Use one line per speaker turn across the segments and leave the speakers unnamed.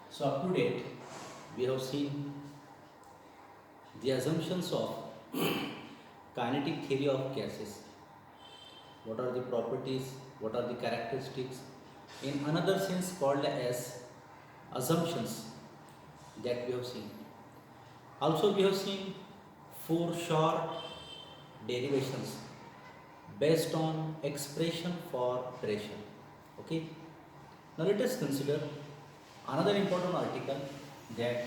So up to date, we have seen the assumptions of kinetic theory of gases. What are the properties? What are the characteristics? In another sense called as assumptions that we have seen. Also we have seen four short derivations based on expression for pressure. Okay. Now let us consider another important article, that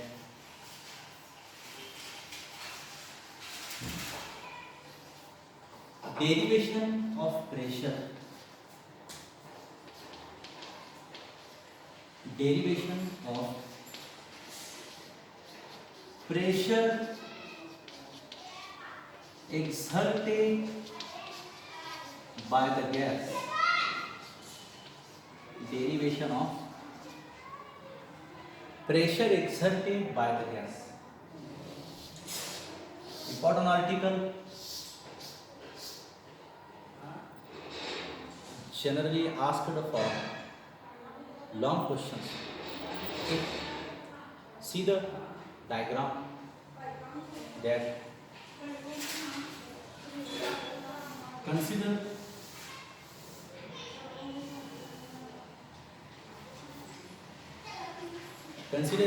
derivation of pressure. Derivation of pressure exerted by the gas. Derivation of pressure exerted by the gas. Important article, generally asked for long questions. Okay. See the diagram, that consider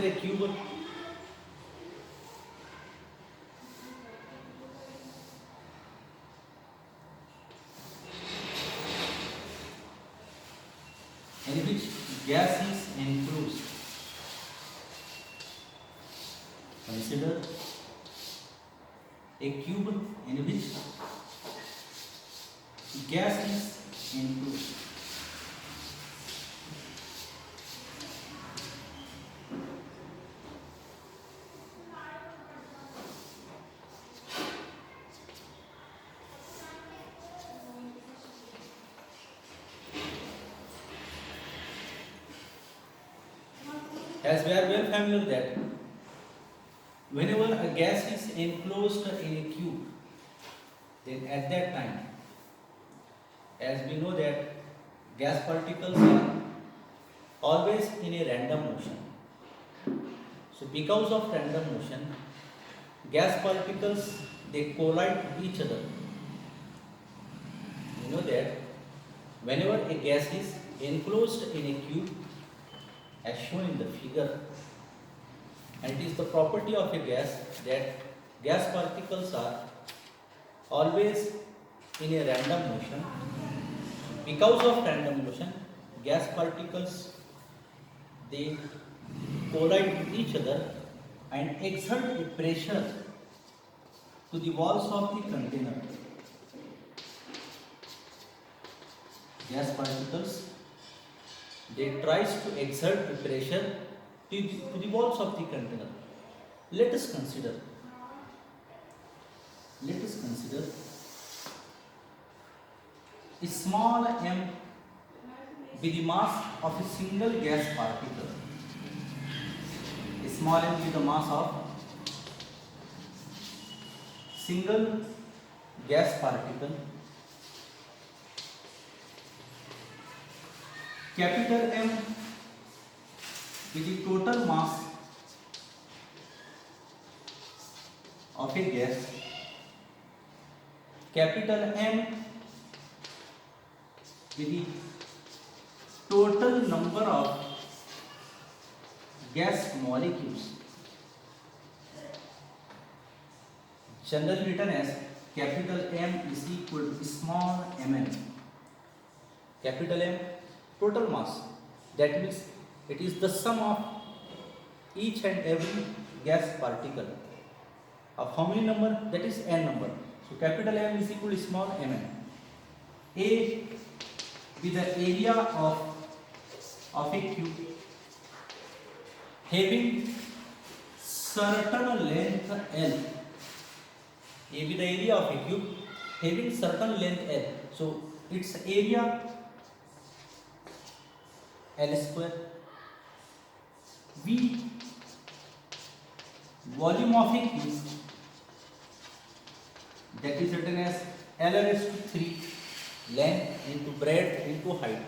a cube in which gas is enclosed. Consider a cube in which gas is enclosed. As we are well familiar that whenever a gas is enclosed in a cube, then at that time, as we know that gas particles are always in a random motion. So because of random motion, gas particles, they collide with each other. You know that whenever a gas is enclosed in a cube, as shown in the figure, and it is the property of a gas that gas particles are always in a random motion. Because of random motion, gas particles, they collide with each other and exert a pressure to the walls of the container. Gas particles, they tries to exert a pressure to the walls of the container. Let us consider a small m be the mass of a single gas particle. A small m be the mass of single gas particle. Capital M is the total mass of a gas. Capital M is the total number of gas molecules, generally written as capital M is equal to small mn. Capital M, total mass, that means it is the sum of each and every gas particle of how many number, that is n number. So capital M is equal to small mn. A with the area of a cube having certain length L. A with the area of a cube having certain length L. So its area L square. V, volume of a cube, that is written as L raised to 3 length into breadth into height.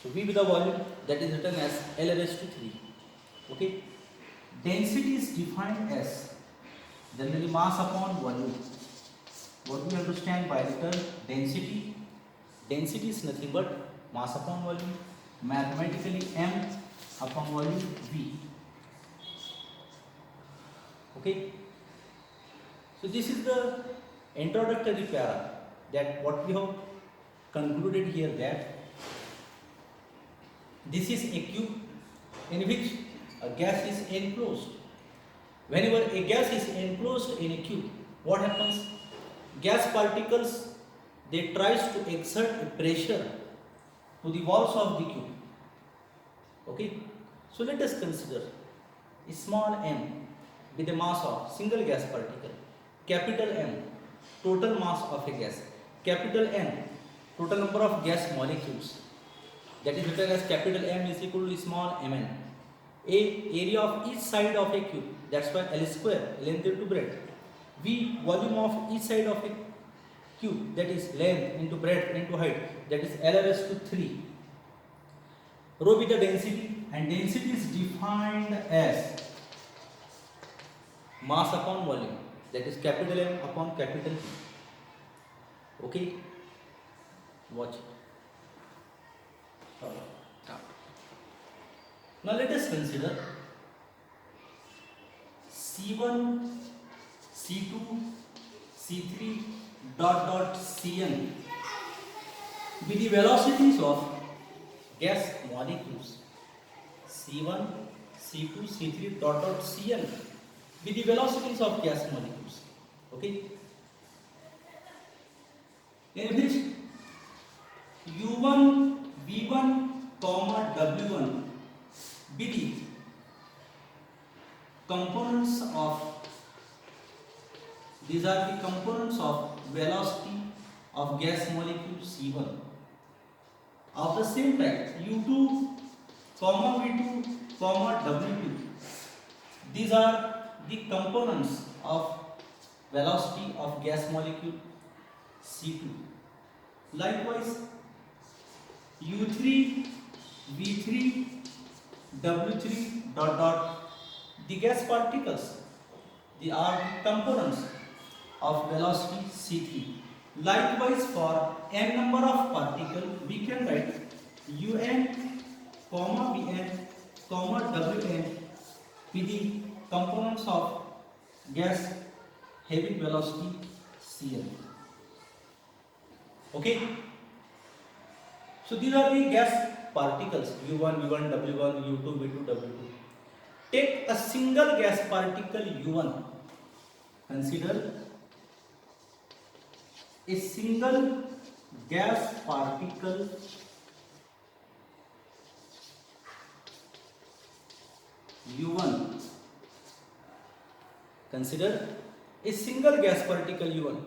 So V with the volume, that is written as L raised to 3. Okay, density is defined as generally mass upon volume. What do we understand by the term density? Density is nothing but mass upon volume, mathematically m upon volume v. Okay, so this is the introductory para, that what we have concluded here, that this is a cube in which a gas is enclosed. Whenever a gas is enclosed in a cube, what happens? Gas particles, they tries to exert a pressure to the walls of the cube. Okay, so let us consider a small m with a mass of single gas particle, capital M, total mass of a gas, capital N, total number of gas molecules, that is written as capital M is equal to small mn. A, area of each side of a cube, that's why L square, length into breadth. V, volume of each side of a cube, that is length into breadth into height, that is L raised to 3. Rho with the density, and density is defined as mass upon volume, that is capital M upon capital P. Okay, watch it. Now let us consider C1, C2, C3 dot Cn with the velocities of gas molecules. C1, C2, C3 dot Cn with the velocities of gas molecules. Okay, in which U1, V1, W1 be the components of, these are the components of velocity of gas molecule C1. Of the same type, U2, V2, W2, these are the components of velocity of gas molecule C2. Likewise, U3, V3, W3 dot the gas particles, they are the components of velocity C3. Likewise, for n number of particles, we can write Un, Vn, Wn be the components of gas having velocity Cn. Okay, so these are the gas particles U1, V1, W1, U2, V2, W2. Take a single gas particle U1. Consider a single gas particle U1. Consider a single gas particle U1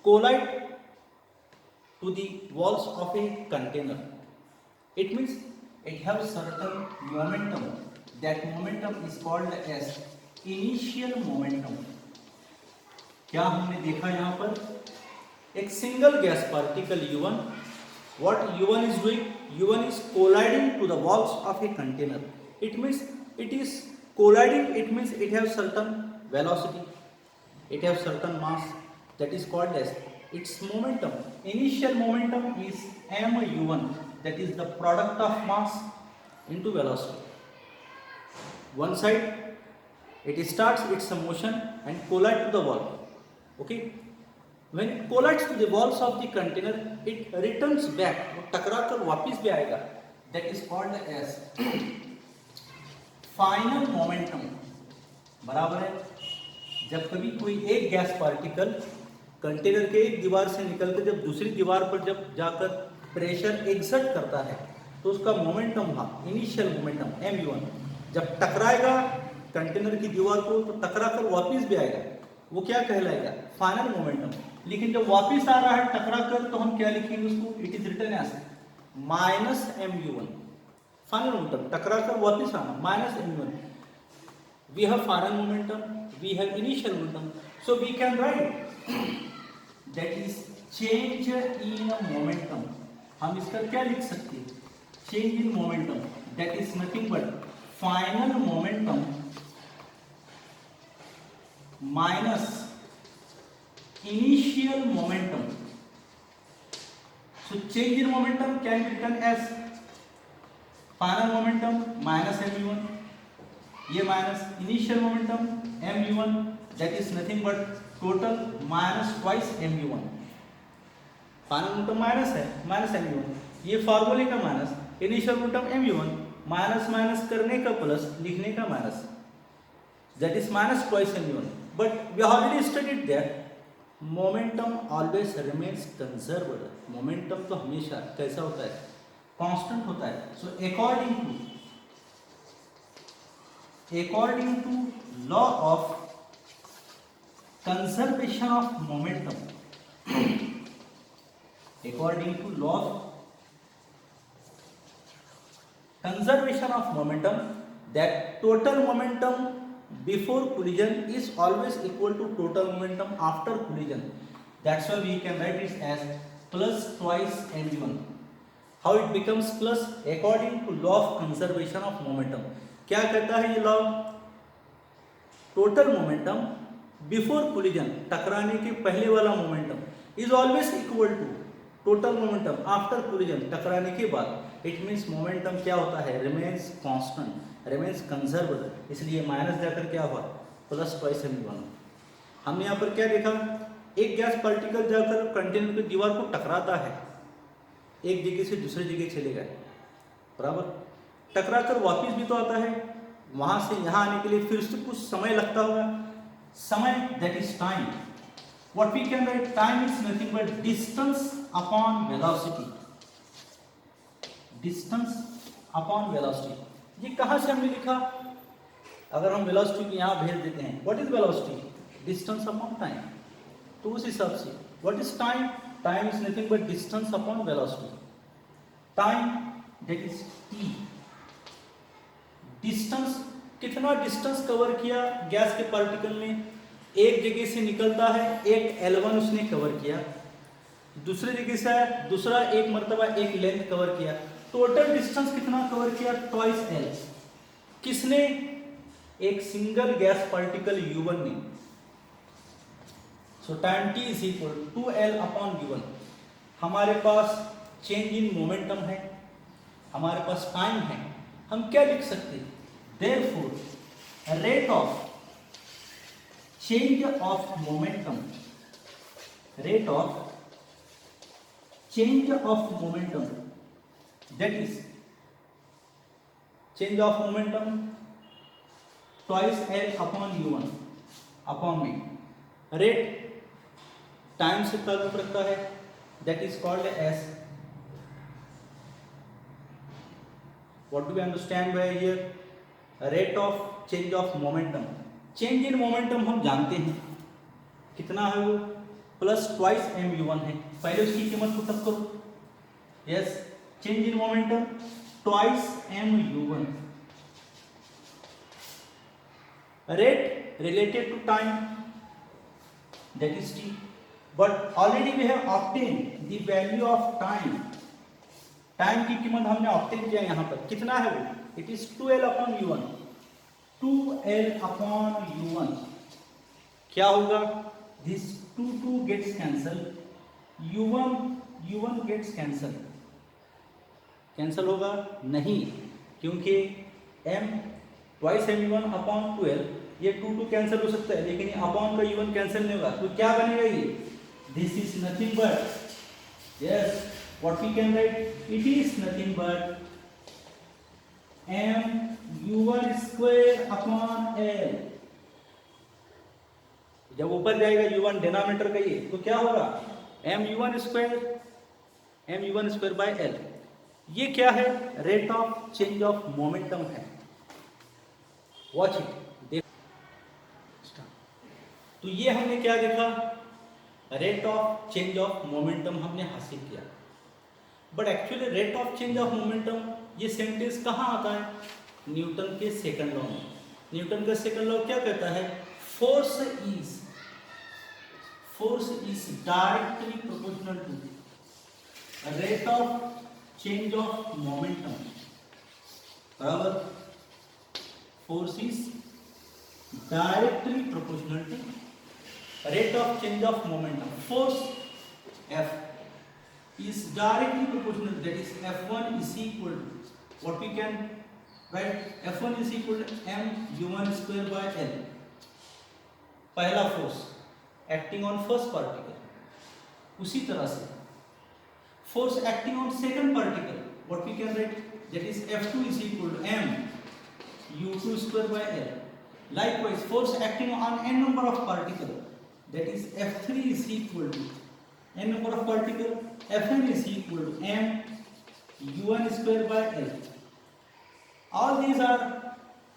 collide to the walls of a container. It means it has certain momentum. That momentum is called as initial momentum. क्या हमने देखा यहाँ पर एक single gas particle U1. What U1 is doing? U1 is colliding to the walls of a container. It means it is colliding. It means it has certain velocity. It has certain mass. That is called as its momentum. Initial momentum is mu1, that is the product of mass into velocity. One side it starts its motion and collide to the wall. Okay, when it collides to the walls of the container, it returns back, टकरा कर वापिस भी आएगा. That is called as final momentum. बराबर है. जब कभी कोई एक गैस पार्टिकल कंटेनर के एक दीवार से निकलकर जब दूसरी दीवार पर जब जाकर प्रेशर एक्सर्ट करता है तो उसका मोमेंटम था इनिशियल मोमेंटम mu1. जब टकराएगा कंटेनर की दीवार को तो टकरा कर वापिस भी आएगा, वो क्या कहलाएगा? Final momentum. लेकिन जब वापिस आ रहा है टकरा कर तो हम क्या लिखेंगे उसको? It is written as minus mu1. Final momentum टकरा कर वापिस आना minus mu1. We have final momentum, we have initial momentum, so we can write that is change in momentum. हम इसका क्या लिख सकते हैं? change in momentum, that is nothing but final momentum minus initial momentum. So change in momentum can be written as final momentum minus mu1, ये minus initial momentum mu1, that is nothing but total minus twice mu1. Final momentum minus है, minus mu1, ये फार्मूले का minus, initial momentum mu1, minus minus करने का plus, लिखने का minus, that is minus twice mu1. But we already studied that momentum always remains conserved. Momentum तो हमेशा कैसा होता है, कांस्टेंट होता है. So according to law of conservation of momentum, according to law of conservation of momentum, that total momentum before collision is always equal to total momentum after collision. That's why we can write it as plus twice mu1. How it becomes plus? According to law of conservation of momentum. क्या कहता है ये law? Total momentum before collision, टकराने के पहले वाला momentum, is always equal to total momentum after collision, टकराने के बाद. इट मीन्स मोमेंटम क्या होता है, रिमेन्स कांस्टेंट, रिमेन्स कंजर्व्ड. इसलिए माइनस जाकर क्या हुआ, प्लस ट्वाइस mu1. हमने यहाँ पर क्या देखा, एक गैस पार्टिकल जाकर कंटेनर की दीवार को टकराता है, एक जगह से दूसरे जगह चलेगा, बराबर, टकरा कर वापिस भी तो आता है, वहां से यहाँ आने के लिए फिर से कुछ समय लगता होगा. समय, that is time. What we can write, time is nothing but distance upon velocity. Distance upon velocity. ये कहाँ से हमने लिखा, अगर हम वेलोसिटी को यहाँ भेज देते हैं, what is velocity, distance upon time. तो उस हिसाब से what is time, time is nothing but distance upon velocity. Time that is T. Distance, कितना डिस्टेंस कवर किया गैस के पार्टिकल ने, एक जगह से निकलता है, एक L1 उसने कवर किया, दूसरे जगह से आया, दूसरा एक मर्तबा एक लेंथ कवर किया, टोटल डिस्टेंस कितना कवर किया, ट्वाइस L. किसने, एक सिंगल गैस पार्टिकल U1 ने. सो time T is equal 2L upon U1. हमारे पास चेंज इन मोमेंटम है, हमारे पास टाइम है, हम क्या लिख सकते हैं, therefore rate of change of momentum, rate of change of momentum, that is change of momentum twice L upon U1 upon V. Rate time से ताल्लुक रखता है, that is called as, what do we understand by here, rate of change of momentum. change in momentum हम जानते हैं कितना है, वो प्लस ट्वाइस mu1 है. पहले उसकी कीमत को तब करो. Yes, change in momentum twice mu1. Rate related to time, that is t. But already we have obtain the value of time. Time की कीमत हमने ऑब्टेन किया यहाँ पर, कितना है वो, it is 2L upon U1. 2L upon U1 क्या होगा, this 2 gets cancelled, U1 gets cancelled. Cancel होगा नहीं, क्योंकि m twice mu1 upon 2L, ये 2 कैंसिल हो सकता है, लेकिन ये अपॉन का U1 कैंसिल नहीं होगा. तो क्या बनेगा ये, this is nothing but, yes, what we can write, it is nothing but m U1 square upon L. जब ऊपर जाएगा U1 डिनोमिनेटर का ये, तो क्या होगा, mu1 स्क्वायर बाय L. ये क्या है, rate of change of momentum है. वॉच इट, देख. तो ये हमने क्या देखा, rate of change of momentum हमने हासिल किया. But actually rate of change of momentum ये सेंटेंस कहाँ आता है, न्यूटन के सेकंड लॉ में. न्यूटन का सेकंड लॉ क्या कहता है, force is directly proportional to rate of change of momentum. बराबर, force is directly proportional to rate of change of momentum. Force F is directly proportional, that is F1 is equal to what we can write, F1 is equal to mu1 square by L. पहला force acting on first particle, उसी तरह से force acting on second particle, what we can write, that is F2 is equal to mu2 square by L. Likewise, force acting on n number of particle, that is F3 is equal to n number of particle, Fn is equal to mu1 square by L. All these are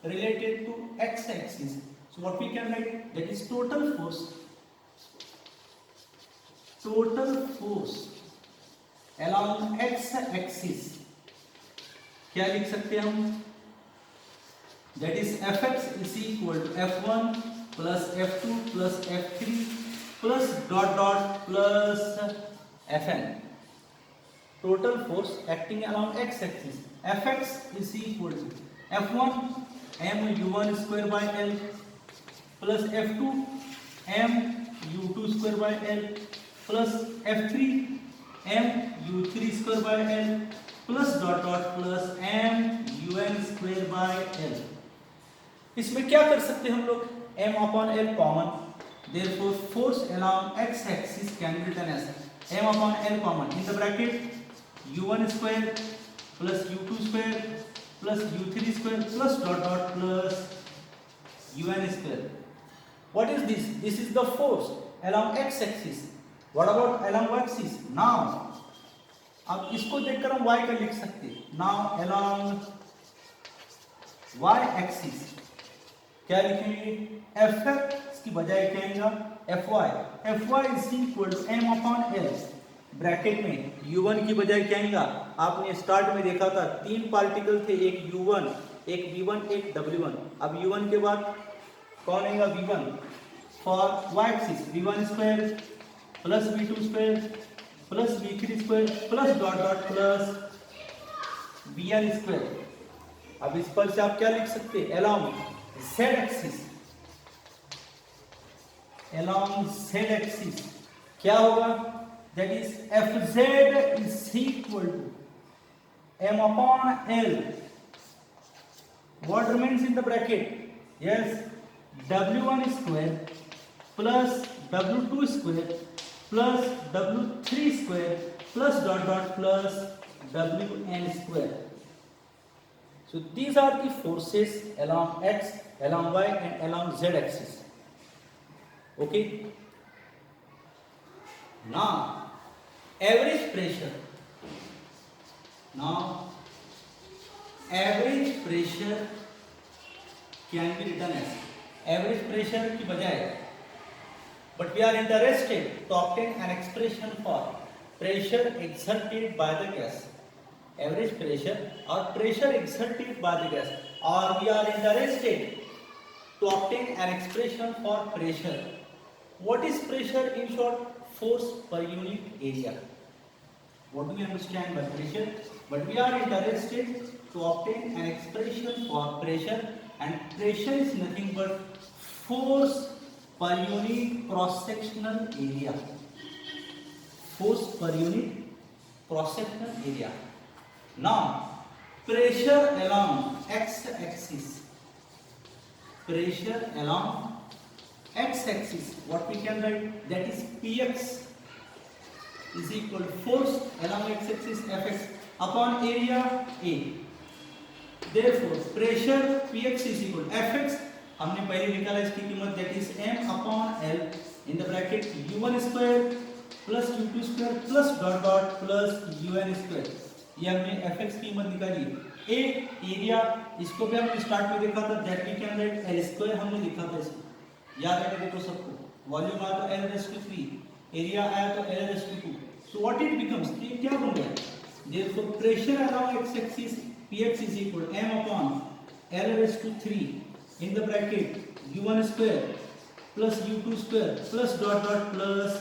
related to x-axis. So what we can write, that is total force along x-axis. क्या लिख सकते हैं हम, that is Fx is equal to F1 plus F2 plus F3 plus dot dot plus Fn. Total force acting along x-axis, Fx is equal to F1 mu1 square by L plus F2 mu2 square by L plus F3 mu3 square by L plus dot dot plus mun square by L. इसमें क्या कर सकते हैं हम लोग, m upon L common, therefore force along x-axis can be written as m upon L common in the bracket u1 square plus u2 square plus u3 square plus dot dot plus un square. What is this? This is the force along x-axis. What about along y-axis? Now अब इसको देखकर हम y का लिख सकते हैं. Now along y-axis क्या लिखेंगे, Fx की बजाय क्या आएगा Fy is equal to m upon L, bracket में u1 की बजाय क्या आएगा, आपने स्टार्ट में देखा था तीन पार्टिकल थे, एक u1 एक v1 एक w1, अब u1 के बाद कौन आएगा v1, for y-axis v1 square plus v2 square plus v3 square plus dot dot plus vn square. अब इस पर से आप क्या लिख सकते हैं, along z-axis क्या होगा, that is Fz is equal to m upon L. What remains in the bracket? Yes, w1 square plus w2 square plus w3 square plus dot dot plus wn square. So these are the forces along x, along y and along z axis. Okay. Now average pressure. Now average pressure can be written as average pressure की बजाय, but we are interested to obtain an expression for pressure exerted by the gas. Average pressure or pressure exerted by the gas, or we are interested to obtain an expression for pressure. What is pressure in short? Force per unit area. What do we understand by pressure? But we are interested to obtain an expression for pressure, and pressure is nothing but force per unit cross-sectional area. Force per unit cross-sectional area. Now pressure along x-axis. Pressure along x-axis, what we can write, that is Px is equal to force along x-axis Fx upon area A. Therefore pressure Px is equal to Fx, हमने पहले निकाला इसकी कीमत, that is m upon L in the bracket u1 square plus u2 square plus dot dot plus un square. ये हमने Fx की कीमत निकाली. A एरिया, इसको भी हमने स्टार्ट में देखा था, that we can write L square हमने लिखा था इसको, याद है देखो सबको. वॉल्यूम आया तो L raised to 3, एरिया आया तो L raised to 2. So what it becomes, ये क्या बन गया, therefore pressure along x-axis Px is equal to m upon L raised to 3 in the bracket u1 square plus u2 square plus dot dot plus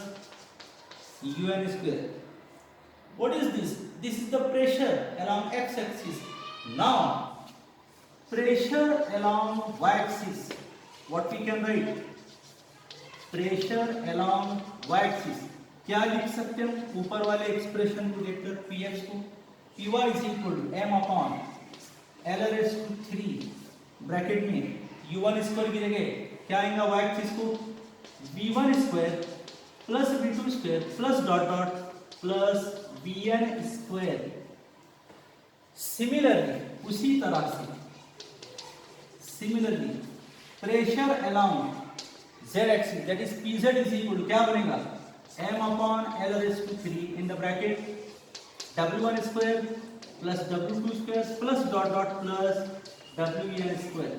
un square. What is this? This is the pressure along x-axis. Now pressure along y-axis, what we can write, pressure along y-axis, क्या लिख सकते हैं हम ऊपर वाले expression को देखकर, px को py is equal to m upon l raise to 3 bracket में u1 स्क्वायर की जगह क्या आएगा y-axis को v1 square plus v2 square plus dot dot plus vn square. Similarly उसी तरह से similarly pressure along z axis that is pz is equal to क्या बनेगा m upon l raise to 3 in the bracket w1 square plus w2 square plus dot dot plus wn square.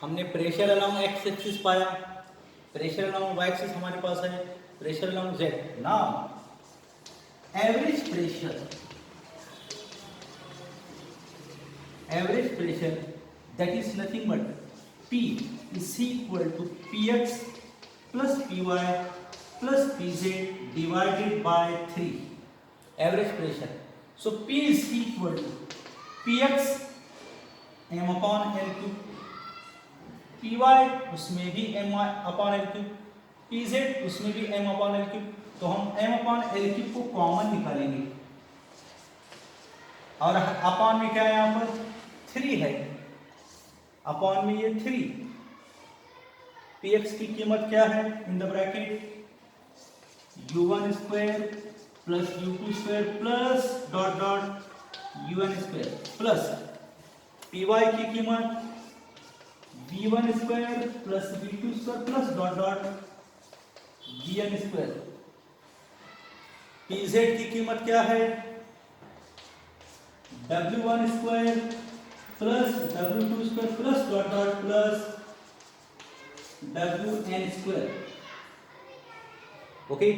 हमने pressure along x axis पाया, pressure along y axis हमारे पास है, pressure along z। Now average pressure that is nothing but P is equal to Px plus Py plus Pz divided by 3, average pressure. So P is equal to Px m upon l cube, Py उसमें भी m upon l cube, Pz उसमें भी m upon l cube। तो हम m upon l cube को common निकालेंगे और upon में क्या है यहाँ पर 3 है, अपॉन में ये 3, px की कीमत क्या है in the bracket u1 square plus u2 square plus dot dot un square plus py की कीमत v1 square plus v2 square plus dot dot vn square. pz की कीमत क्या है w1 square plus w2 square plus dot dot plus wn square. Okay,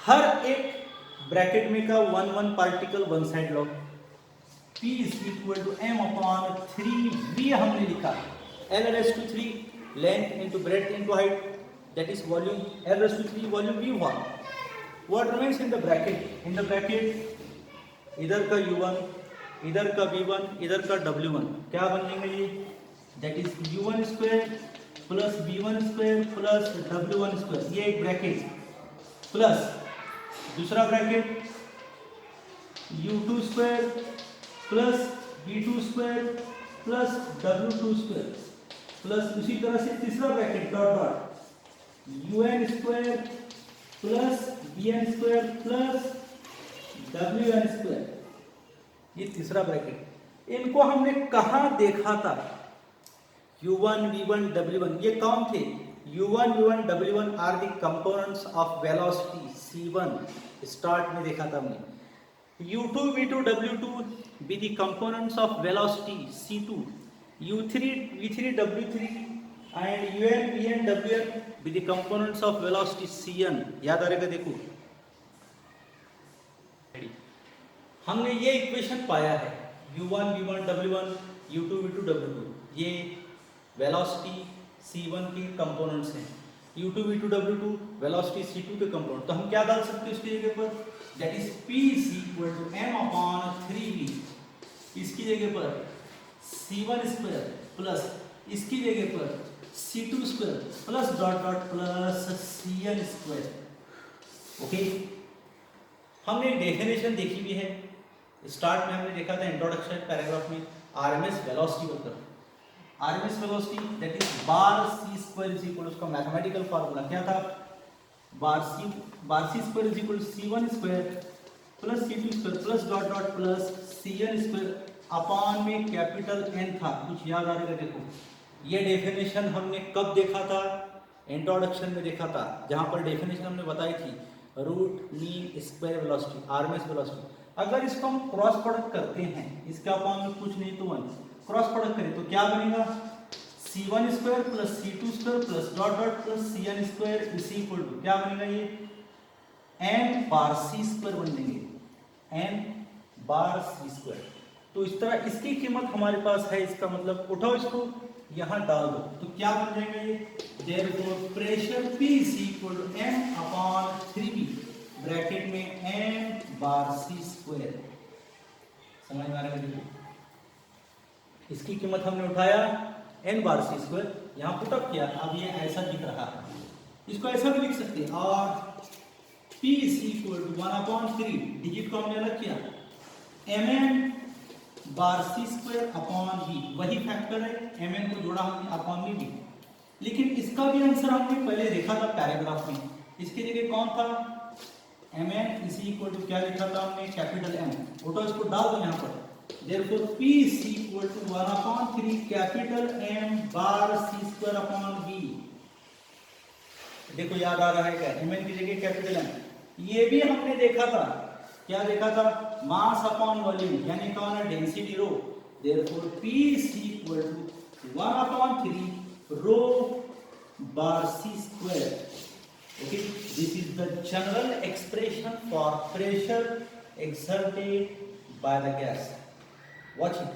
हर एक bracket में का one one particle one side लो। p is equal to m upon 3v हमने लिखा, l raise to 3 length into breadth into height that is volume, l raise to 3 volume v हुआ। What remains in the bracket, in the bracket इधर का u1 इधर का v1 इधर का w1 क्या बन जाएंगे ये, that is u1 square plus v1 square plus w1 square, ये एक ब्रैकेट प्लस दूसरा bracket u2 square plus v2 square plus w2 square plus उसी तरह से तीसरा bracket dot dot un square plus vn square plus wn square, ये तीसरा bracket. इनको हमने कहाँ देखा था, u1 v1 w1 ये कौन थे, u1 v1 w1 are the components of velocity c1, start में देखा था हमने। u2 v2 w2 be the components of velocity c2, u3 v3 w3 and un vn wn be the components of velocity cn। याद आ रहेगा, देखो हमने ये equation पाया है u1 v1 w1 u2 v2 w2, ये वेलोसिटी c1 के components हैं, u2 v2 w2 velocity c2 के कंपोनेंट। तो हम क्या डाल सकते हैं इसकी जगह पर, that is p is equal to m upon 3v, इसकी जगह पर c1 स्क्वायर प्लस इसकी जगह पर c2 square plus dot dot plus cn square. Okay, हमने डेफिनेशन देखी भी है, स्टार्ट में हमने देखा था इंट्रोडक्शन पैराग्राफ में, आरएमएस वेलोसिटी होता है, RMS velocity that is bar C square is equal, उसका मैथमेटिकल फार्मूला क्या था, bar C square is equal c1 square plus c2 square plus dot dot plus cn square upon में capital N था। कुछ याद आ रहा है, देखो ये डेफिनेशन हमने कब देखा था, इंट्रोडक्शन में देखा था, जहां पर डेफिनेशन हमने बताई थी root mean square velocity RMS velocity. अगर इसको हम क्रॉस प्रोडक्ट करते हैं, इसका अपॉन में कुछ नहीं तो 1, क्रॉस प्रोडक्ट करें तो क्या बनेगा, c1 square plus c2 square plus dot dot plus cn square is equal to क्या बनेगा, ये n बार c स्क्वायर बन जाएंगे, n बार c स्क्वायर। तो इस तरह इसकी कीमत हमारे पास है, इसका मतलब उठाओ इसको यहाँ डाल दो तो क्या बन जाएगा ये, therefore pressure P is equal to m upon 3v bracket में n बार c स्क्वायर। समझ में आ रहा है, इसकी कीमत हमने उठाया n बार c स्क्वायर, यहाँ पुटअप किया, अब ये ऐसा दिख रहा है। इसको ऐसा भी लिख सकते हैं, और p is equal to 1/3, digit को हमने अलग किया, mn bar c square upon v, वही फैक्टर है, mn को जोड़ा हमने अपॉन v, लेकिन इसका भी आंसर हमने पहले देखा था पैराग्राफ में। इसकी जगह कौन था, mn इज इक्वल टू क्या लिखा था हमने, कैपिटल M। उठो इसको डाल दो यहाँ पर, therefore p is equal to 1/3 capital M bar c square upon v। देखो याद आ रहा है क्या, mn की जगह कैपिटल M। ये भी हमने देखा था, क्या देखा था, मास अपॉन वॉल्यूम, यानी कौन है, density rho. therefore p is equal to 1/3 rho bar c square। okay, this is the general expression for pressure exerted by the gas. Watch it.